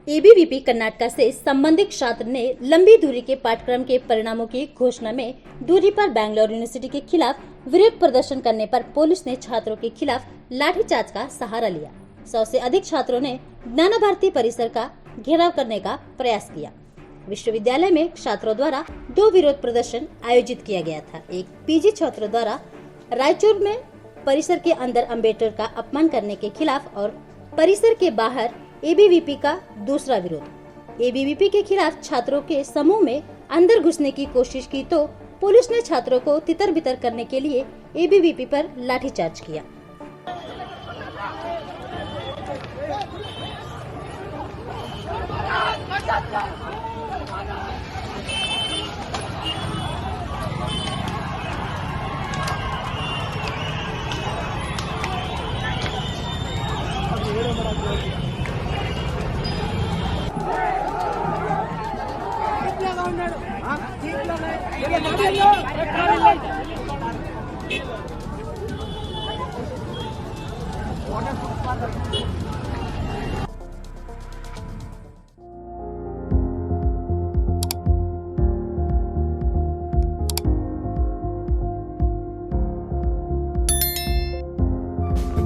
ABVP Karnataka से संबंधित छात्र ने लंबी दूरी के पाठ्यक्रम के परिणामों की घोषणा में दूरी पर बैंगलोर यूनिवर्सिटी के खिलाफ विरोध प्रदर्शन करने पर पुलिस ने छात्रों के खिलाफ लाठीचार्ज का सहारा लिया। 100 से अधिक छात्रों ने ज्ञान भारती परिसर का घेराव करने का प्रयास किया। विश्वविद्यालय में छात्रों द्वारा 2 विरोध प्रदर्शन आयोजित किया गया था। एक पीजी छात्रों द्वारा रायचूर में परिसर के अंदर अम्बेडकर का अपमान करने के खिलाफ और परिसर के बाहर एबीवीपी का दूसरा विरोध। एबीवीपी के खिलाफ छात्रों के समूह में अंदर घुसने की कोशिश की तो पुलिस ने छात्रों को तितर बितर करने के लिए एबीवीपी पर लाठीचार्ज किया। वाटर